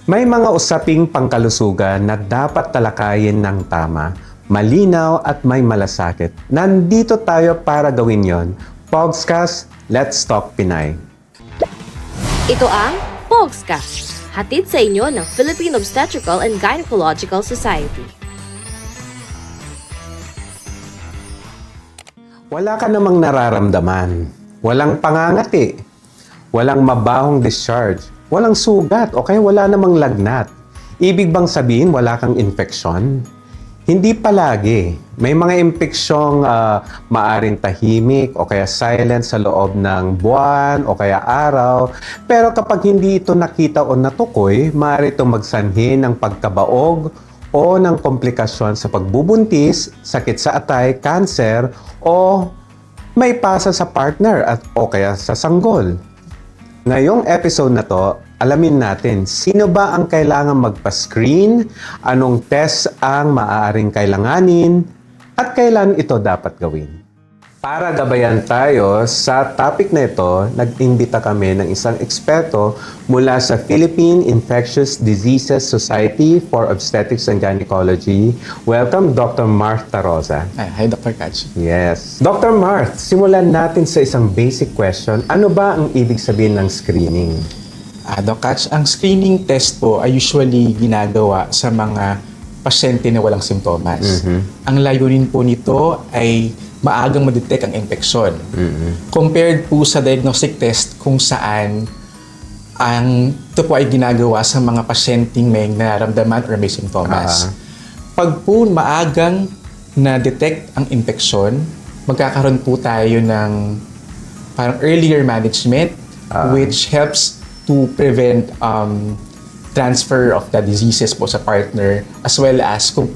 May mga usaping pangkalusugan na dapat talakayin ng tama, malinaw at may malasakit. Nandito tayo para gawin yon. Pogscast, Let's Talk Pinay. Ito ang Pogscast, hatid sa inyo ng Philippine Obstetrical and Gynecological Society. Wala ka namang nararamdaman. Walang pangangati. Walang mabahong discharge. Walang sugat o kaya wala namang lagnat. Ibig bang sabihin wala kang infeksyon? Hindi palagi. May mga impeksyong maaring tahimik o kaya silent sa loob ng buwan o kaya araw. Pero kapag hindi ito nakita o natukoy, maaari itong magsanhi ng pagkabaog o ng komplikasyon sa pagbubuntis, sakit sa atay, cancer, o may pasa sa partner at o kaya sa sanggol. Ngayong episode na to, alamin natin sino ba ang kailangan magpa-screen, anong test ang maaaring kailanganin, at kailan ito dapat gawin. Para gabayan tayo sa topic na ito, nag-imbita kami ng isang eksperto mula sa Philippine Infectious Diseases Society for Obstetrics and Gynecology. Welcome, Dr. Martha Rosa. Hi, Dr. Katch. Yes. Dr. Marth, simulan natin sa isang basic question. Ano ba ang ibig sabihin ng screening? Dr. Katch, ang screening test po ay usually ginagawa sa mga pasyente na walang simptomas. Ang layunin po nito ay maagang ma-detect ang infeksyon. Compared po sa diagnostic test kung saan ito po ay ginagawa sa mga pasyenteng may nararamdaman or may simptomas. Pag po maagang na-detect ang infeksyon, magkakaroon po tayo ng parang earlier management which helps to prevent transfer of the diseases po sa partner, as well as kung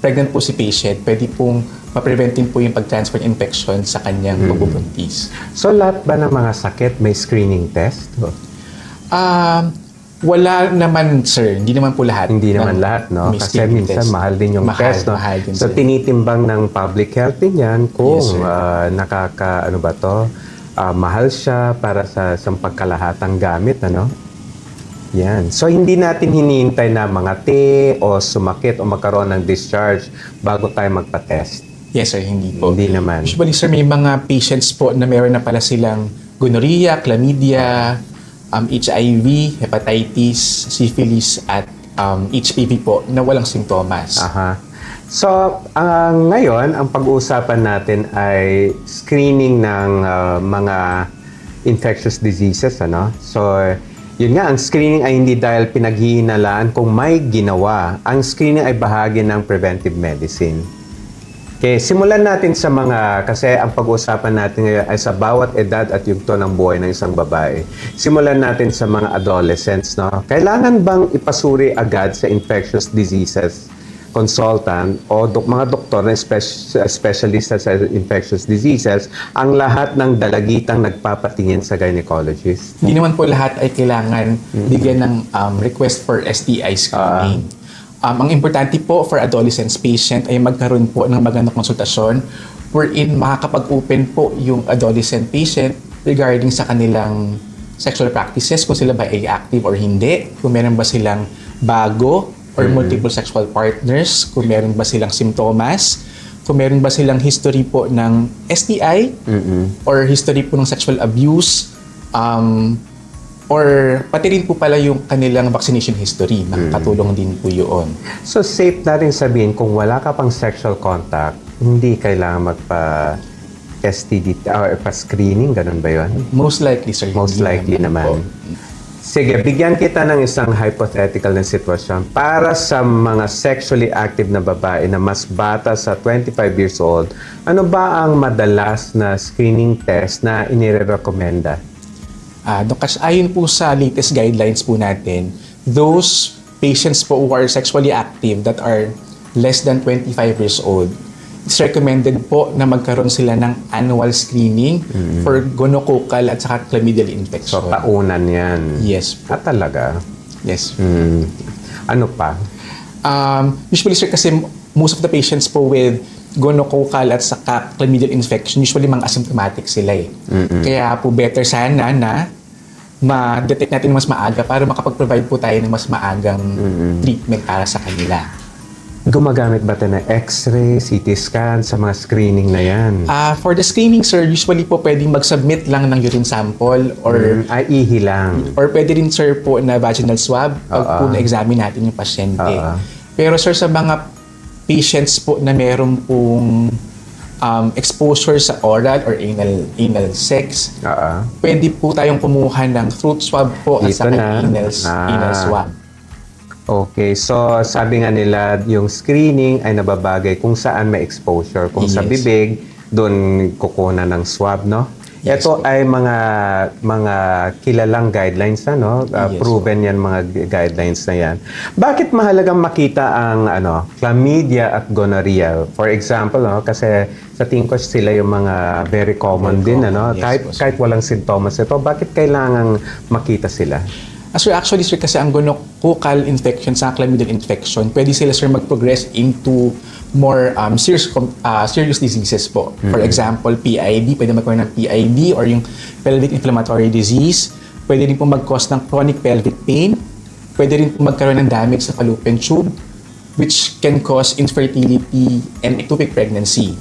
pregnant po si patient, pwede pong ma-preventin po yung pag-transfer ng infection sa kanyang pagbubuntis. So lahat ba ng mga sakit may screening test? Wala naman, sir. Hindi naman po lahat. Hindi naman lahat, no? May Kasi screening minsan test. mahal din yung test, no? Mahal din, So sir. tinitimbang ng public health din yan kung Yes, sir. mahal siya para sa isang pagkalahatang gamit, ano? Yan. So, hindi natin hinihintay na mangati o sumakit o magkaroon ng discharge bago tayo magpa-test. Yes, sir. Hindi po. Hindi naman. Usually, sir, may mga patients po na meron na pala silang gonorrhea, chlamydia, HIV, hepatitis, syphilis, at HPV po na walang simptomas. Aha. So, ngayon, ang pag-uusapan natin ay screening ng mga infectious diseases, ano? So, yun nga, ang screening ay hindi dahil pinaghihinalaan kung may ginawa. Ang screening ay bahagi ng preventive medicine. Okay, simulan natin sa kasi ang pag-uusapan natin ngayon ay sa bawat edad at yugto ng buhay ng isang babae. Simulan natin sa mga adolescents, no? Kailangan bang ipasuri agad sa infectious diseases consultant o mga doktor na specialista sa infectious diseases ang lahat ng dalagitang nagpapatingin sa gynecologist? Hindi naman po lahat ay kailangan bigyan ng request for STI screening. Ang importante po for adolescents patient ay magkaroon po ng magandang konsultasyon wherein makakapag-open po yung adolescent patient regarding sa kanilang sexual practices, kung sila ba ay active or hindi, kung meron ba silang bago or multiple sexual partners, kung meron ba silang simptomas, kung meron ba silang history po ng STI or history po ng sexual abuse, or pati rin po pala yung kanilang vaccination history. Nakakatulong din po yun. So, safe natin sabihin kung wala ka pang sexual contact, hindi kailangan magpa-STD or pa-screening, ganun ba yun? Most likely, sir. Most hindi likely naman. po. Sige, bigyan kita ng isang hypothetical na sitwasyon para sa mga sexually active na babae na mas bata sa 25 years old. Ano ba ang madalas na screening test na inirekomenda? Kasi ayon po sa latest guidelines po natin, those patients po who are sexually active that are less than 25 years old, it's recommended po na magkaroon sila ng annual screening for gonococcal at saka chlamydial infection. So, taunan yan. Yes po. Talaga? Yes. Ano pa? Usually, sir, kasi most of the patients po with gonococcal at saka chlamydial infection, usually mga asymptomatic sila eh. Kaya po better sana na ma-detect natin mas maaga para makapag-provide po tayo ng mas maagang treatment para sa kanila. Gumagamit ba tayo ng X-ray, CT scan sa mga screening na yan? For the screening, sir, usually po pwedeng mag-submit lang ng urine sample or Ihi lang. or pwede rin, sir, po na vaginal swab pag po na-examine natin yung pasyente. Pero, sir, sa mga patients po na meron pong exposure sa oral or anal sex, pwede po tayong kumuha ng throat swab po at Dito saka na. anal swab. Okay, so sabi nga nila, yung screening ay nababagay kung saan may exposure. Kung sa Yes. bibig, doon kukunan ng swab, no? Yes, Ito ay mga kilalang guidelines na, no? Yes, Proven yan mga guidelines na yan. Bakit mahalagang makita ang chlamydia at gonorrhea? For example, no? Kasi sa tingin ko sila yung mga very common din, ano? Yes, Kahit, po, sir. kahit walang sintomas ito, bakit kailangang makita sila? Sir, actually, sir, kasi ang gonococcal infection sa chlamydial infection, pwede sila, sir, mag-progress into more serious diseases po. For example, PID, pwede magkaroon ng PID or yung pelvic inflammatory disease. Pwede rin po mag-cause ng chronic pelvic pain. Pwede rin po magkaroon ng damage sa fallopian tube, which can cause infertility and ectopic pregnancy.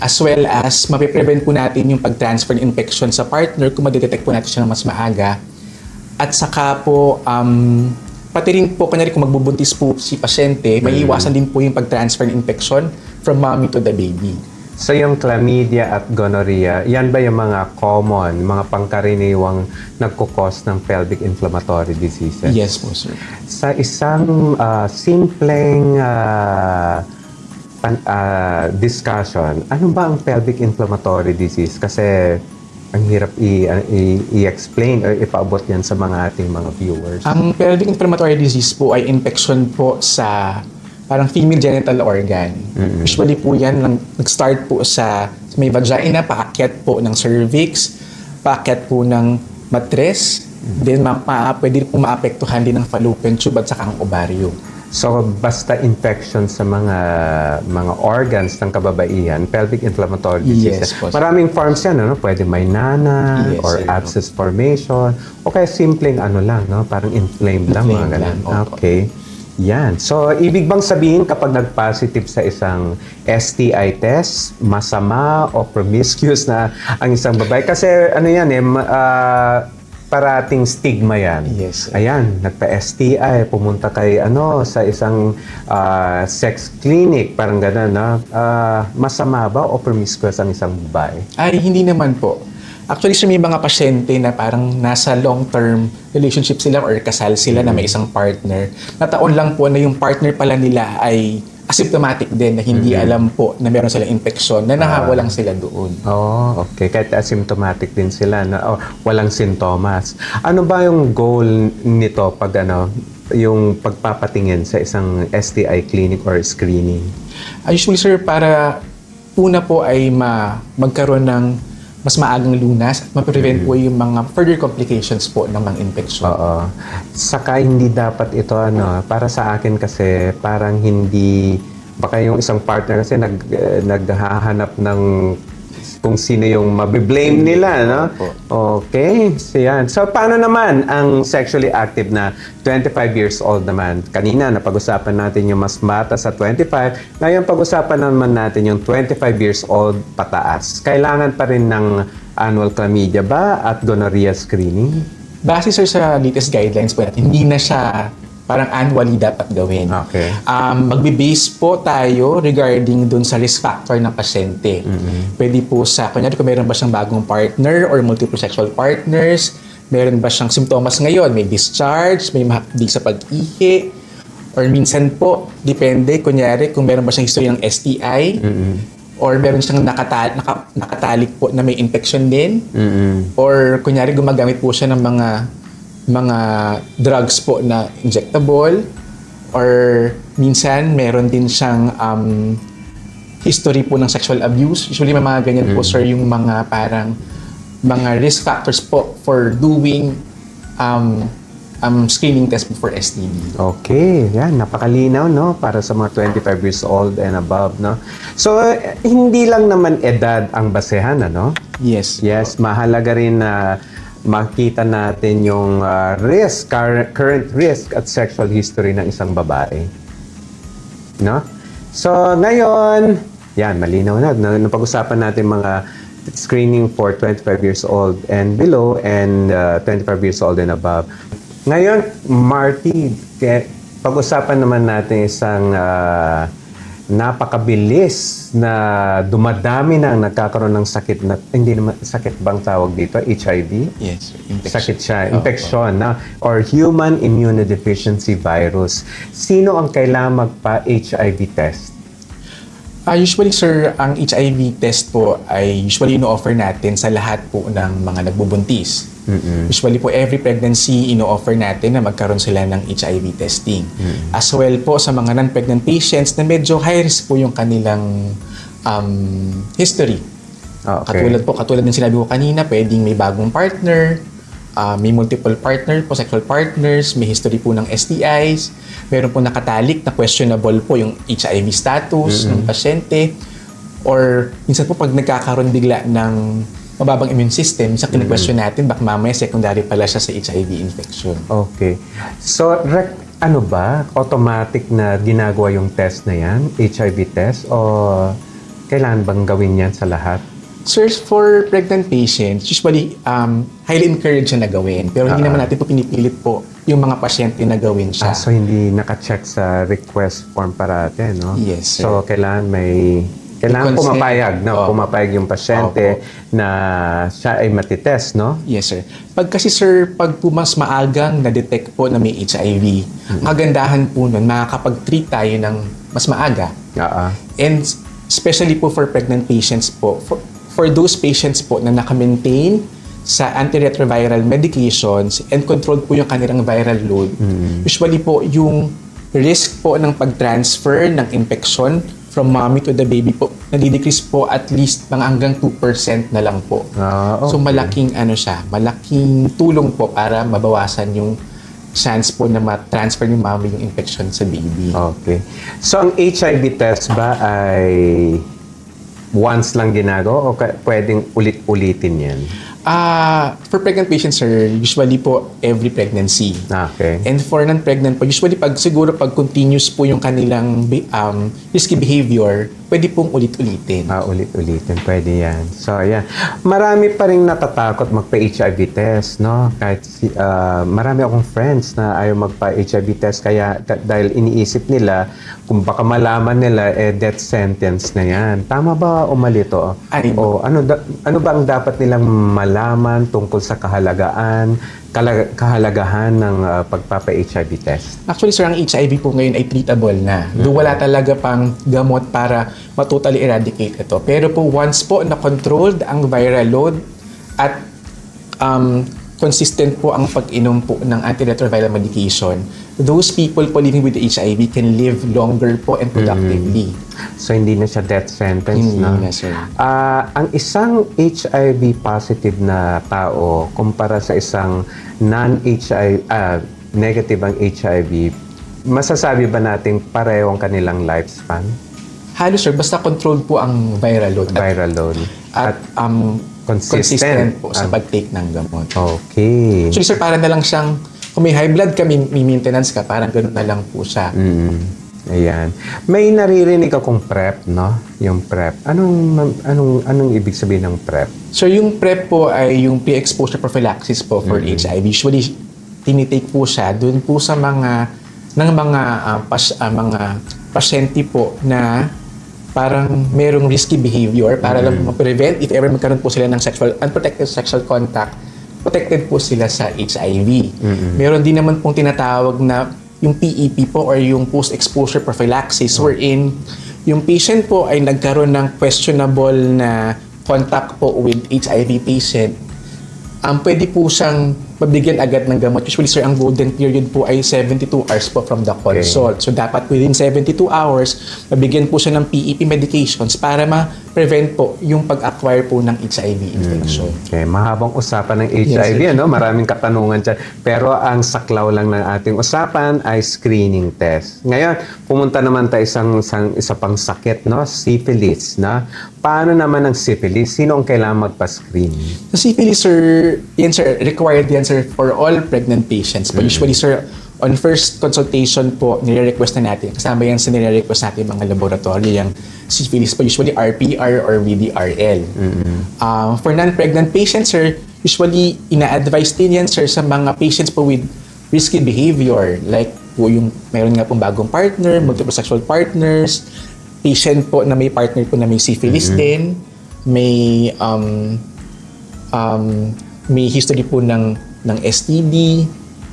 As well as, mapiprevent po natin yung pag-transfer ng infection sa partner kung madetect po natin siya ng mas maaga. At saka po, pati rin po, kanyari kung magbubuntis po si pasyente, may iwasan din po yung pag-transfer ng infection from mommy to the baby. So yung chlamydia at gonorrhea, yan ba yung mga common, mga pangkaraniwang nagkukos ng pelvic inflammatory diseases? Yes po, sir. Sa isang simpleng discussion, ano ba ang pelvic inflammatory disease? Kasi ang hirap i-explain or ipaabot yan sa mga ating mga viewers. Ang pelvic inflammatory disease po ay infection po sa parang female genital organ. Usually po yan, nag-start po sa may vagina, paakyat po ng cervix, paakyat po ng matres, then pwede po maapektuhan din ng fallopian tube at saka ang ovaryo. So basta infection sa mga organs ng kababaihan, pelvic inflammatory disease. Yes, po. Maraming forms yan, ano? Pwede may nana Yes, or sir. abscess formation o kaya simpleng lang, no? Parang inflamed lang, mga Inflamed ganun. lang, opo. Okay. Yan. So, ibig bang sabihin kapag nag-positive sa isang STI test, masama o promiscuous na ang isang babae? Kasi ano yan parating stigma yan. Yes, sir. Ayan, nagpa-STI, pumunta kay sa isang sex clinic, parang gano'n, no? Masama ba o promiscuous ang isang babae? Ay, hindi naman po. Actually, sir, may mga pasyente na parang nasa long-term relationship sila or kasal sila na may isang partner. Nataon lang po na yung partner pala nila ay asymptomatic din na hindi alam po na meron silang infection, na nahawa lang sila doon. Oh, okay. Kahit asymptomatic din sila na walang sintomas. Ano ba yung goal nito pag yung pagpapatingin sa isang STI clinic or screening? Usually, sir, para una po ay magkaroon ng mas maagang lunas at ma-prevent po yung mga further complications po ng mga infection. Oo. Saka hindi dapat ito para sa akin kasi parang hindi baka yung isang partner kasi naghahanap ng kung sino yung mabiblame nila, no? Okay, so yan. So, paano naman ang sexually active na 25 years old naman? Kanina, napag-usapan natin yung mas bata sa 25. Ngayon, pag-usapan naman natin yung 25 years old pataas. Kailangan pa rin ng annual chlamydia ba at gonorrhea screening? Base, sir, sa latest guidelines po natin, hindi na siya parang annually dapat gawin. Okay. Magbe-base po tayo regarding dun sa risk factor ng pasyente. Pwede po kunyari kung meron ba siyang bagong partner or multiple sexual partners, meron ba siyang simptomas ngayon, may discharge, may mahapdi sa pag-ihi, or minsan po, depende, kunyari kung meron ba siyang history ng STI, or meron siyang nakatalik po na may infection din, or kunyari gumagamit po siya ng mga drugs po na injectable, or minsan meron din siyang history po ng sexual abuse. Usually may mga ganyan po, sir, yung mga parang mga risk factors po for doing screening test for STD. Okay, yan, napakalinaw, no? Para sa mga 25 years old and above, no? So, hindi lang naman edad ang basehan, ano? Yes. Yes, mahalaga rin na makita natin yung current risk at sexual history ng isang babae. No? So, ngayon, yan, malinaw na. Napag-usapan natin mga screening for 25 years old and below and 25 years old and above. Ngayon, Marty, pag-usapan naman natin isang napakabilis na dumadami na ang nagkakaroon ng sakit na, hindi naman, sakit bang tawag dito? HIV? Yes, sir. Sakit siya, infection na, or human immunodeficiency virus. Sino ang kailangan magpa-HIV test? Usually, sir, ang HIV test po ay usually ino-offer natin sa lahat po ng mga nagbubuntis. Usually po, every pregnancy, ino-offer natin na magkaroon sila ng HIV testing. As well po sa mga non-pregnant patients na medyo high risk po yung kanilang history. Okay. Katulad ng sinabi ko kanina, pwedeng may bagong partner, may multiple partner po, sexual partners, may history po ng STIs, meron po nakatalik na questionable po yung HIV status ng pasyente, or minsan po pag nagkakaroon bigla ng mababang immune system, sa kine-question natin, baka mamaya secondary pala siya sa HIV infection. Okay. So, ano ba? Automatic na ginagawa yung test na yan? HIV test? O kailangan bang gawin yan sa lahat? Sir, for pregnant patients, usually highly encouraged na gawin. Pero hindi naman natin po pinipilit po yung mga pasyente na gawin siya. So, hindi nakacheck sa request form parate, no? Yes, sir. So, kailangan Consent. pumapayag, no? Opo. Pumapayag yung pasyente na siya ay matitest, no? Yes, sir. Pag kasi, sir, pag po mas maagang na-detect po na may HIV, kagandahan po nun, makakapag-treat tayo ng mas maaga. And especially po for pregnant patients po, for those patients po na naka-maintain sa antiretroviral medications and controlled po yung kanilang viral load, usually po yung risk po ng pag-transfer ng infection from mommy to the baby po, nadidecrease po at least mga hanggang 2% na lang po. Okay. So malaking malaking tulong po para mabawasan yung chance po na ma-transfer ni mommy yung infection sa baby. Okay. So, ang HIV test ba ay once lang ginagawa o pwedeng ulit-ulitin yan? For pregnant patients, sir, usually po every pregnancy. Okay. And for non-pregnant po, usually pag continuous po yung kanilang risky behavior, pwede pong ulit-ulitin. Ulit-ulitin. Pwede yan. So, ayan. Marami pa rin natatakot magpa-HIV test, no? Kahit marami akong friends na ayaw magpa-HIV test kaya dahil iniisip nila kung baka malaman nila, death sentence na yan. Tama ba o mali to? O ano ba ang dapat nilang malaman tungkol sa kahalagahan ng pagpapa-HIV test? Actually, sir, ang HIV po ngayon ay treatable na. Wala talaga pang gamot para matotally eradicate ito. Pero po, once po na-controlled ang viral load at consistent po ang pag-inom po ng antiretroviral medication, those people po living with HIV can live longer po and productively. So, hindi na siya death sentence, Hindi no? na, sir. Ang isang HIV positive na tao kumpara sa isang non-HIV, negative ang HIV, masasabi ba natin pareho ang kanilang lifespan? Halos, sir, basta controlled po ang viral load. Viral load. At consistent po sa pag-take ng gamot. Okay. Actually, sir, para na lang siyang, kung may high blood ka, may maintenance ka, parang gano'n na lang po siya. Ayan. May naririnig akong PrEP, no? Yung PrEP. Anong ibig sabihin ng PrEP? So, yung PrEP po ay yung pre-exposure prophylaxis po for HIV. Usually, tinitake po siya dun po sa mga pasyente po na parang merong risky behavior para lang ma-prevent if ever magkaroon po sila ng unprotected sexual contact, protected po sila sa HIV. Meron din naman pong tinatawag na yung PEP po or yung post-exposure prophylaxis wherein yung patient po ay nagkaroon ng questionable na contact po with HIV patient. Pwede po siyang mabigyan agad ng gamot. Usually, sir, ang golden period po ay 72 hours po from the consult. So, dapat within 72 hours, mabigyan po siya ng PEP medications para prevent po yung pag-acquire po ng HIV infection. Okay, mahabang usapan ng Yes, HIV, sir. ano? Maraming katanungan dyan. Pero ang saklaw lang ng ating usapan ay screening test. Ngayon, pumunta naman tayo isa pang sakit, no? Syphilis, na. Paano naman ang syphilis? Sino ang kailangan magpa-screen? Sa syphilis, sir, yan sir, required yan sir for all pregnant patients. But usually sir, on first consultation po, nire-request na natin. Kasama yan sa nire-request natin mga laboratory, yung syphilis po, usually RPR or VDRL. For non-pregnant patients, sir, usually ina-advise din yan, sir, sa mga patients po with risky behavior. Like po yung mayroon nga pong bagong partner, multiple sexual partners, patient po na may partner po na may syphilis din, may history po ng STD,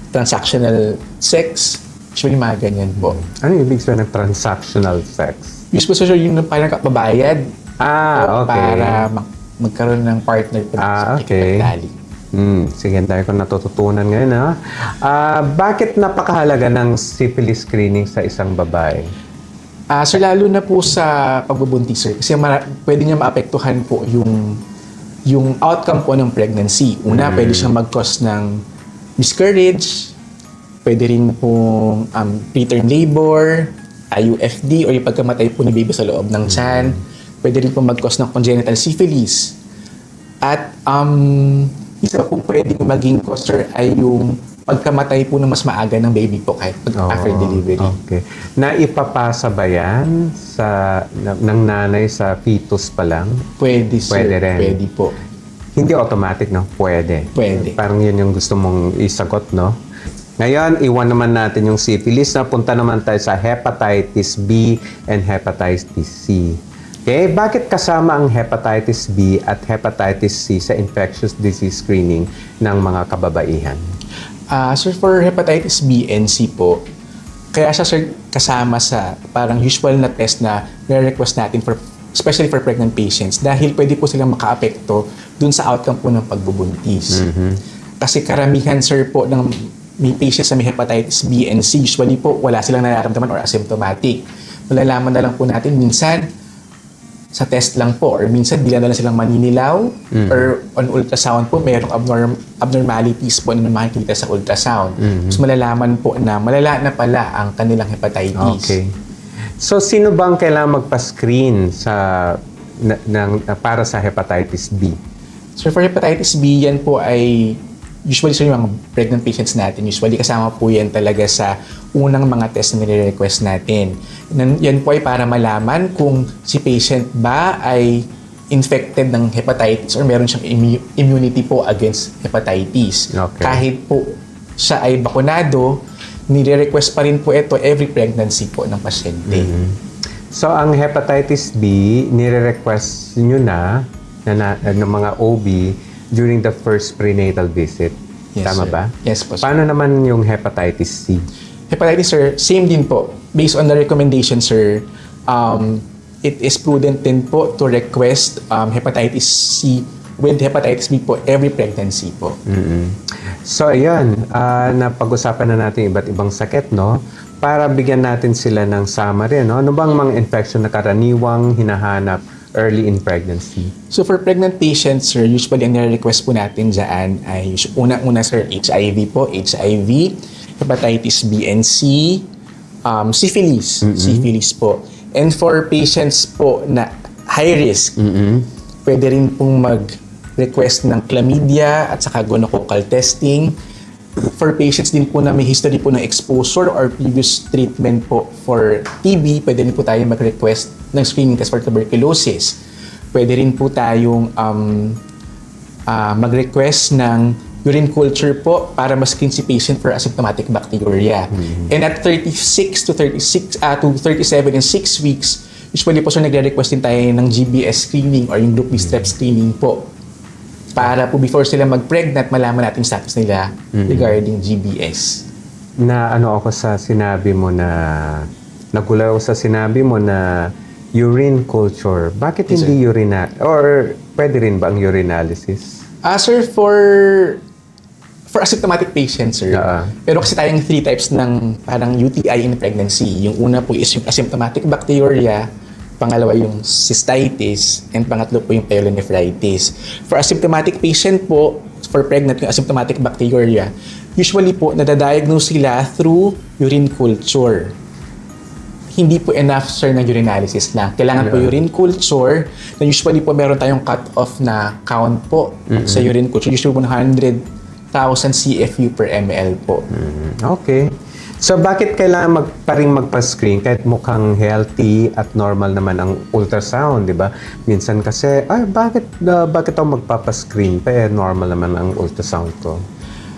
transactional sex, usually mga ganyan po. Ano yung ibig sabihin ng transactional sex? Usually sir, yung parang kapabayad Okay. para magkaroon ng partner po sa Okay. pagdali. Sige, dahil ko natututunan ngayon, ha? Bakit napakahalaga ng syphilis screening sa isang babae? So lalo na po sa pagbubuntis sir, kasi pwede niya maapektuhan po yung outcome po ng pregnancy. Una, pwede siyang mag-cause ng miscarriage, pwede rin pong preterm labor, IUFD, o yung pagkamatay po ni baby sa loob ng tiyan. Pwede rin pong mag-cause ng congenital syphilis. At isa po pwede maging cause sir, ay yung pagkamatay po na mas maaga ng baby po kahit after delivery. Okay. Naipapasa ba yan ng nanay sa fetus pa lang? Pwede sir, Pwede rin. pwede po. Hindi automatic, no? Pwede. Pwede. Parang yun yung gusto mong isagot, no? Ngayon, iwan naman natin yung syphilis. Napunta naman tayo sa hepatitis B and hepatitis C. Okay? Bakit kasama ang hepatitis B at hepatitis C sa infectious disease screening ng mga kababaihan? Sir, for hepatitis B and C po, kaya siya sir kasama sa parang usual na test na nire-request natin especially for pregnant patients dahil pwede po silang makaapekto dun sa outcome po ng pagbubuntis. Kasi karamihan sir po ng may patients na may hepatitis B and C, usually po wala silang nararamdaman or asymptomatic. Malalaman na lang po natin minsan sa test lang po or minsan bila na lang silang maninilaw or on ultrasound po mayroong abnormalities po na makikita sa ultrasound. Mas malalaman po na malala na pala ang kanilang hepatitis. Okay. So, sino bang kailangan magpa-screen para sa hepatitis B? So for hepatitis B, yan po ay usually sir, yung mga pregnant patients natin, usually kasama po yan talaga sa unang mga test na nire-request natin. Yan po ay para malaman kung si patient ba ay infected ng hepatitis or meron siyang immunity po against hepatitis. Okay. Kahit po siya ay bakunado, nire-request pa rin po ito every pregnancy po ng pasyente. So, ang hepatitis B, nire-request nyo ng mga OB during the first prenatal visit. Yes, Tama sir. ba? Yes po, sir. Paano naman yung hepatitis C? Hepatitis, sir, same din po. Based on the recommendation, sir, it is prudent din po to request hepatitis C with hepatitis B po every pregnancy po. So, ayan, napag-usapan na natin iba't ibang sakit, no? Para bigyan natin sila ng summary, no? Ano bang mga infection na karaniwang hinahanap early in pregnancy? So for pregnant patients, sir, usually ang nire-request po natin dyan ay una-una, sir, HIV po, HIV, hepatitis B and C, syphilis po. And for patients po na high risk, pwede rin pong mag-request ng chlamydia at saka gonococcal testing. For patients din po na may history po ng exposure or previous treatment po for TB, pwede rin po tayo mag-request ng screening test for tuberculosis. Pwede rin po tayong mag-request ng urine culture po para ma-screen si patient for asymptomatic bacteria. And at 36 to 37 and 6 weeks, usually po nagre-request din tayo ng GBS screening or yung group B strep screening po. Para po before sila mag-pregnant, malaman natin status nila regarding GBS. Na ano ako sa sinabi mo na, nagulaw sa sinabi mo na urine culture. Bakit Yes, hindi or pwede rin ba ang urinalysis? Sir, for asymptomatic patients, sir, pero kasi tayong 3 types ng parang UTI in pregnancy. Yung una po is yung asymptomatic bacteria, pangalawa yung cystitis, and pangatlo po yung pyelonephritis. For asymptomatic patient po, for pregnant yung asymptomatic bacteriuria, usually po nadadiagnose sila through urine culture. Hindi po enough, sir, na urinalysis lang. Kailangan po urine culture, na usually po meron tayong cut-off na count po sa urine culture. Usually po 100,000 CFU per ml po. Okay. So bakit kailangan magpa-screen kahit mukhang healthy at normal naman ang ultrasound, di ba? Minsan kasi, bakit ako magpapa-screen pa normal naman ang ultrasound ko?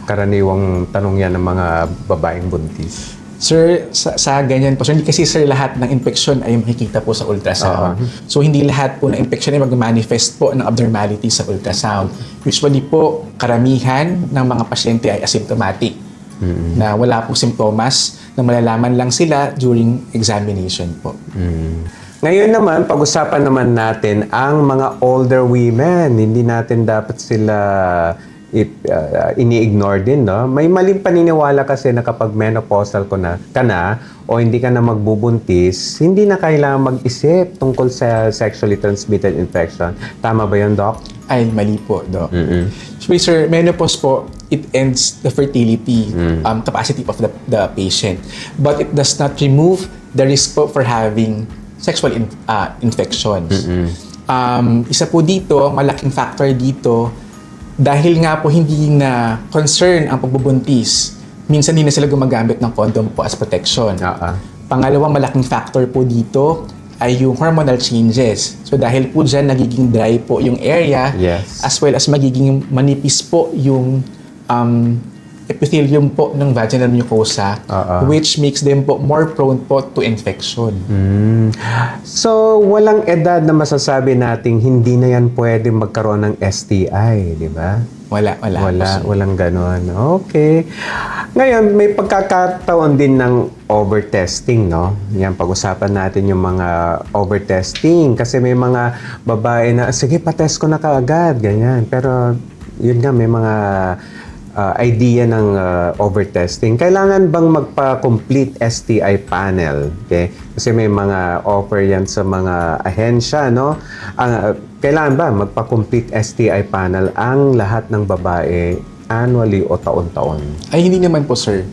Karaniwang tanong yan ng mga babaeng buntis. Sir, sa ganyan po, so hindi kasi sir lahat ng infection ay makikita po sa ultrasound. So hindi lahat po ng infection ay mag-manifest po ng abnormality sa ultrasound. Usually po, karamihan ng mga pasyente ay asymptomatic. Na wala po simptomas, na malalaman lang sila during examination po. Ngayon naman, pag-usapan naman natin ang mga older women. Hindi natin dapat sila ini-ignore din, no? May maling paniniwala kasi na kapag menopausal ka na o hindi ka na magbubuntis, hindi na kailangan mag-isip tungkol sa sexually transmitted infection. Tama ba yun, Doc? Ay, mali po, Doc. Actually, sir, menopause po, it ends the fertility capacity of the patient. But it does not remove the risk po for having sexual infections. Isa po dito, malaking factor dito, dahil nga po hindi na concern ang pagbubuntis, minsan hindi na sila gumagamit ng condom po as protection. Pangalawang malaking factor po dito ay yung hormonal changes. So dahil po dyan, nagiging dry po yung area, as well as magiging manipis po yung epithelium po ng vaginal mucosa, which makes them po more prone po to infection. So, walang edad na masasabi nating hindi na yan pwede magkaroon ng STI, di ba? Walang ganon. Okay. Ngayon, may pagkakataon din ng overtesting, no? Yan, pag-usapan natin yung mga overtesting. Kasi may mga babae na, sige, patest ko na kaagad, ganyan. Pero, yun nga, may mga idea ng overtesting. Kailangan bang magpa-complete STI panel? Okay? Kasi may mga offer yan sa mga ahensya, no? Kailangan ba magpa-complete STI panel ang lahat ng babae annually o taon-taon? Ay, hindi naman po, sir.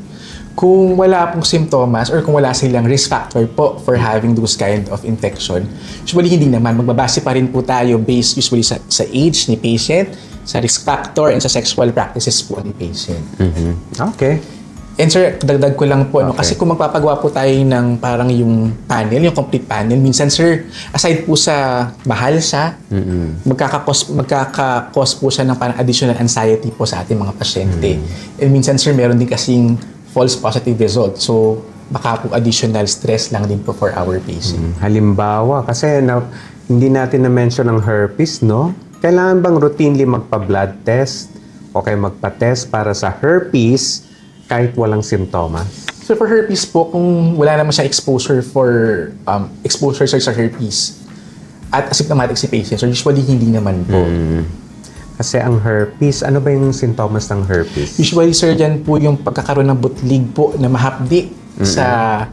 Kung wala pong symptoms or kung wala silang risk factor po for having those kind of infection, usually hindi naman. Magbabase pa rin po tayo based usually sa age ni patient, sa risk factor, and sa sexual practices po ni patient. Okay. And sir, dagdag ko lang po, no? Kasi kung magpapagawa po tayo ng parang yung panel, yung complete panel, minsan sir, aside po sa mahal siya, magkaka-cause po siya ng parang additional anxiety po sa ating mga pasyente. And minsan sir, meron din kasing false positive result. So, baka po additional stress lang din po for our patient. Halimbawa, kasi hindi natin na-mention ang herpes, no? Kailangan bang routinely magpa-blood test o kaya magpa-test para sa herpes kahit walang simptomas? So for herpes po, kung wala naman siya exposure sir, sa herpes at asymptomatic si patient, so usually hindi naman po. Kasi ang herpes, ano ba yung sintomas ng herpes? Usually sir, dyan po yung pagkakaroon ng butlig po na mahapdi sa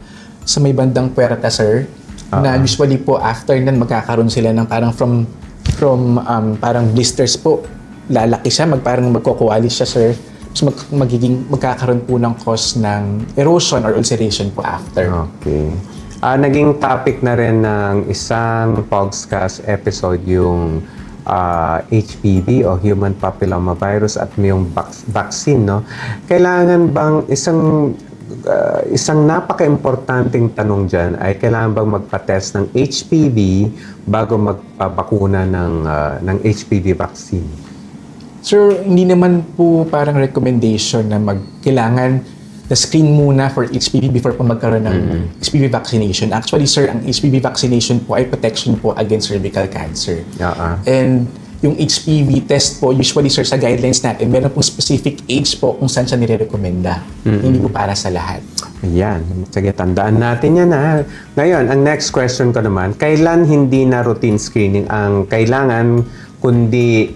may bandang puwerta, sir. Na usually po after nan magkakaroon sila ng parang from parang blisters po. Lalaki siya, parang magkukuwalis siya, sir. So magkakaroon po ng cause ng erosion or ulceration po after. Okay. Naging topic na rin ng isang podcast episode yung HPV o Human Papilloma Virus at yung vaccine, no? Kailangan bang isang napaka-importanting tanong dyan ay kailangan bang magpa-test ng HPV bago magpabakuna ng HPV vaccine? Sir, hindi naman po parang recommendation na kailangan na-screen muna for HPV before po magkaroon ng HPV vaccination. Actually, sir, ang HPV vaccination po ay protection po against cervical cancer. And yung HPV test po, usually, sir, sa guidelines natin, meron pong specific age po kung saan siya nire-recommenda. Hindi po para sa lahat. Ayan. Sige, tandaan natin yan, ha. Ngayon, ang next question ko naman, kailan hindi na routine screening ang kailangan, kundi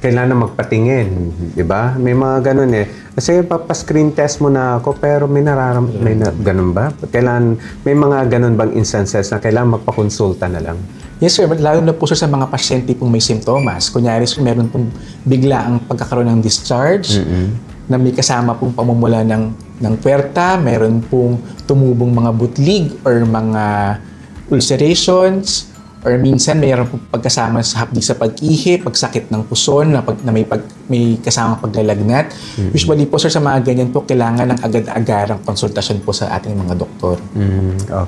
kailangan magpatingin, di ba? May mga ganun Kasi papascreen test mo na ako pero ganun ba? Kailan, may mga ganun bang instances na kailangan magpakonsulta na lang? Yes sir, lalo na po sir sa mga pasyente pong may simptomas. Kunyari sir, meron pong bigla ang pagkakaroon ng discharge, na may kasama pong pamumula ng puwerta, meron pong tumubong mga butlig or mga ulcerations, or minsan mayroon pong pagkasama sa hapdi sa pag-ihi, pagsakit ng puson na may kasamang paglalagnat. Usually po sir, sa mga ganyan po, kailangan ng agad-agarang konsultasyon po sa ating mga doktor.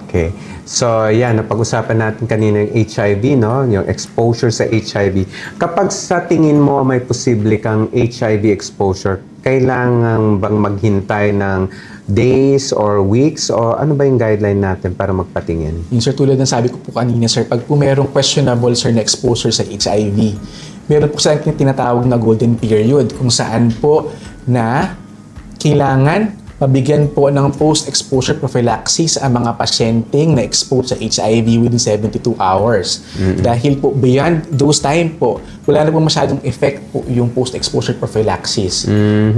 Okay. So, yan, napag-usapan natin kanina yung HIV, no? Yung exposure sa HIV. Kapag sa tingin mo may posible kang HIV exposure, kailangan bang maghintay ng days or weeks o ano ba yung guideline natin para magpatingin? Yung sir, tulad ng sabi ko po kanina sir, pag po merong questionable sir na exposure sa HIV, meron po sa tinatawag na golden period kung saan po na kailangan mabigyan po ng post-exposure prophylaxis ang mga pasyenteng na-expose sa HIV within 72 hours. Dahil po beyond those time po, wala na po masyadong effect po yung post-exposure prophylaxis.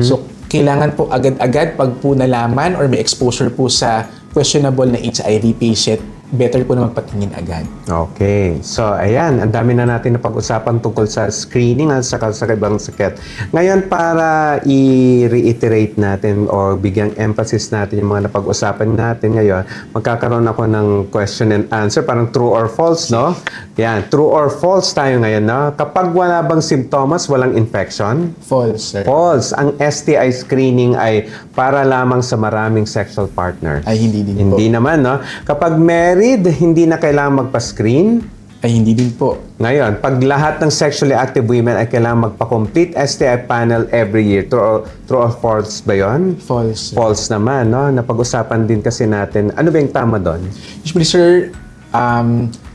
So, kailangan po agad-agad pag po nalaman or may exposure po sa questionable na HIV patient, better po na magpatingin agad. Okay. So, ayan. Ang dami na natin na pag-usapan tungkol sa screening at sa ibang sakit. Ngayon, para i-reiterate natin o bigyang emphasis natin yung mga napag-usapan natin ngayon, magkakaroon ako ng question and answer, parang true or false, no? Yan. True or false tayo ngayon, no? Kapag wala bang symptoms, walang infection? False, sir. False. Ang STI screening ay para lamang sa maraming sexual partners. Ay, hindi din po. Hindi naman, no? Kapag married, hindi na kailangan magpa-screen. Ay, hindi din po. Ngayon, pag lahat ng sexually active women ay kailangan magpa-complete STI panel every year. True or false ba yun? False, sir. False naman, no? Napag-usapan din kasi natin. Ano ba yung tama doon? Usually, sir,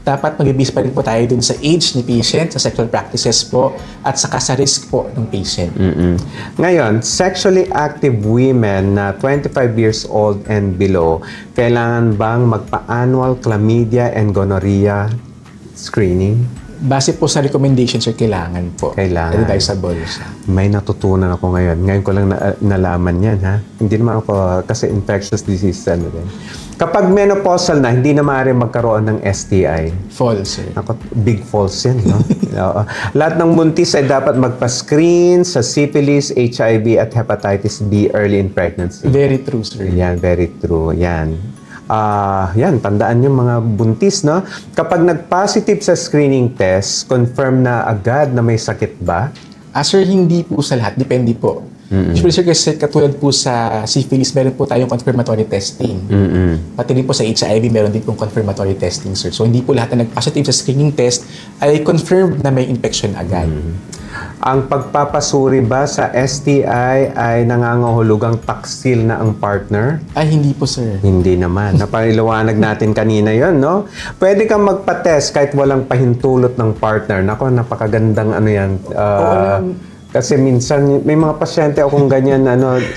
dapat mag-base pa rin po tayo dun sa age ni patient, sa sexual practices po, at saka sa risk po ng patient. Ngayon, sexually active women na 25 years old and below, kailangan bang magpa-annual chlamydia and gonorrhea screening? Base po sa recommendation, sir, kailangan po. Kailangan. Advisable siya. May natutunan ako ngayon. Ngayon ko lang nalaman yan, ha? Hindi naman ako, kasi infectious disease, ano din. Kapag menopausal na, hindi na maaaring magkaroon ng STI. False, sir. Ako, big false yan, no? Oo. Lahat ng buntis ay dapat magpa-screen sa syphilis, HIV, at hepatitis B early in pregnancy. Very true, sir. Yan, very true. Yan. Yan, tandaan yung mga buntis, no? Kapag nag-positive sa screening test, confirm na agad na may sakit ba? Sir, hindi po sa lahat. Depende po. Usually, sir, kasi katulad po sa syphilis, meron po tayong confirmatory testing. Pati rin po sa HIV, meron din pong confirmatory testing, sir. So, hindi po lahat na nag-positive sa screening test ay confirmed na may infection agad. Ang pagpapasuri ba sa STI ay nangangahulugang taksil na ang partner? Ay, hindi po, sir. Hindi naman. Napaliwanag natin kanina yon, no? Pwede kang magpa-test kahit walang pahintulot ng partner. Nako, napakagandang ano yan. Kasi minsan, may mga pasyente akong ganyan,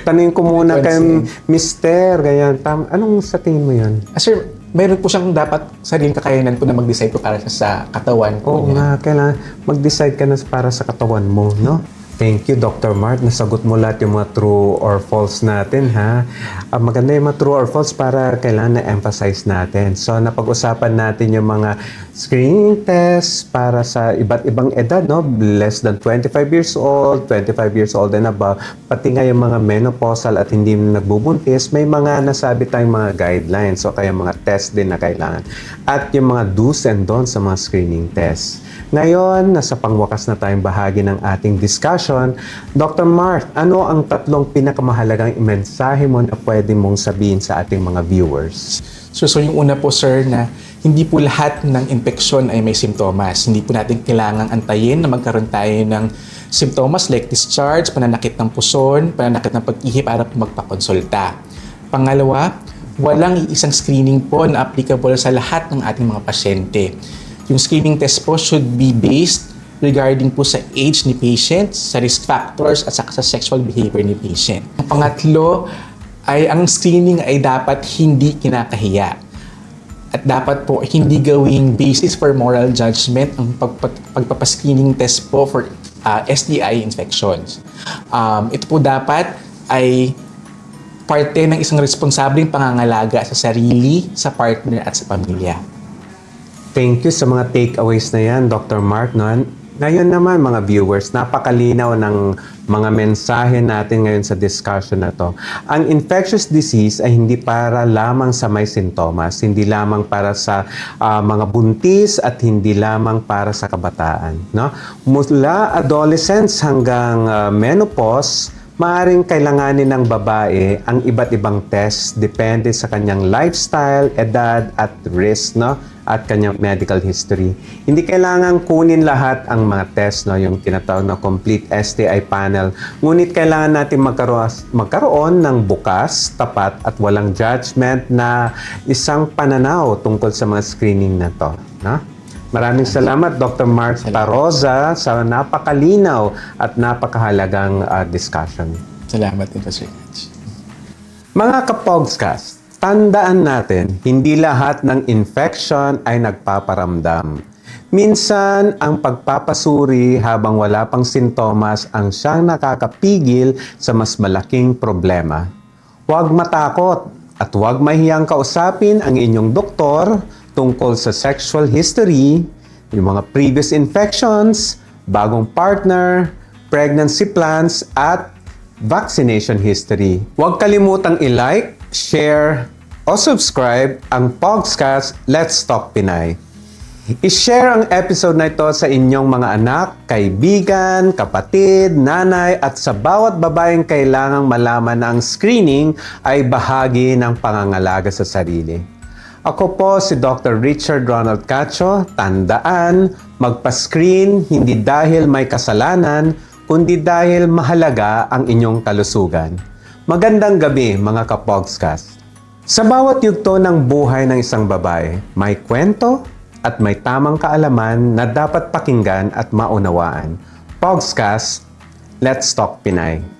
tanungin ko muna kay Mister, ganyan. Anong sa tingin mo yan? Sir, meron po siyang dapat sariling kakayanan po na mag-decide po para sa katawan po Oo niya. nga, kailangan mag-decide ka na para sa katawan mo, no? Thank you, Dr. Mart. Nasagot mo lahat yung mga true or false natin, ha? Maganda yung mga true or false para kailangan na-emphasize natin. So, napag-usapan natin yung mga screening tests para sa iba't ibang edad, no? Less than 25 years old, 25 years old and above. Pati nga yung mga menopausal at hindi nagbubuntis, may mga nasabi tayong mga guidelines o kaya mga test din na kailangan. At yung mga do's and don'ts sa mga screening tests. Ngayon, nasa pangwakas na tayong bahagi ng ating discussion. Dr. Mart, ano ang tatlong pinakamahalagang mensahe mo na pwede mong sabihin sa ating mga viewers? So yung una po, sir, na hindi po lahat ng infeksyon ay may simptomas. Hindi po natin kailangang antayin na magkaroon tayo ng simptomas like discharge, pananakit ng puson, pananakit ng pag-ihi para po magpakonsulta. Pangalawa, walang isang screening po na applicable sa lahat ng ating mga pasyente. Yung screening test po should be based regarding po sa age ni patient, sa risk factors at sa sexual behavior ni patient. Ang pangatlo ay ang screening ay dapat hindi kinakahiya. At dapat po hindi gawing basis for moral judgment ang pagpapascreening test po for STI infections. Ito po dapat ay parte ng isang responsableng pangangalaga sa sarili, sa partner at sa pamilya. Thank you sa mga takeaways na yan, Dr. Mark. No? Ngayon naman, mga viewers, napakalinaw ng mga mensahe natin ngayon sa discussion na to. Ang infectious disease ay hindi para lamang sa may sintomas, hindi lamang para sa mga buntis at hindi lamang para sa kabataan. No? Mula adolescence hanggang menopause, maaring kailanganin ng babae ang iba't ibang test depende sa kanyang lifestyle, edad at risk, no? At kanyang medical history. Hindi kailangan kunin lahat ang mga test, no? Yung tinatawag na complete STI panel. Ngunit kailangan natin magkaroon ng bukas, tapat at walang judgment na isang pananaw tungkol sa mga screening na to. No? Maraming salamat, Dr. Mark Taroza, sa napakalinaw at napakahalagang discussion. Salamat din, Sir Catch. Mga kapogscast, tandaan natin, hindi lahat ng infection ay nagpaparamdam. Minsan, ang pagpapasuri habang wala pang sintomas ang siyang nakakapigil sa mas malaking problema. Huwag matakot at huwag mahiyang kausapin ang inyong doktor tungkol sa sexual history, yung mga previous infections, bagong partner, pregnancy plans, at vaccination history. Huwag kalimutang i-like, share, o subscribe ang Pogscast Let's Talk Pinay. I-share ang episode na ito sa inyong mga anak, kaibigan, kapatid, nanay, at sa bawat babaeng kailangang malaman na ang screening ay bahagi ng pangangalaga sa sarili. Ako po si Dr. Richard Ronald Cacho. Tandaan, magpa-screen hindi dahil may kasalanan, kundi dahil mahalaga ang inyong kalusugan. Magandang gabi, mga kapogscast. Sa bawat yugto ng buhay ng isang babae, may kwento at may tamang kaalaman na dapat pakinggan at maunawaan. Pogscast, Let's Talk Pinay.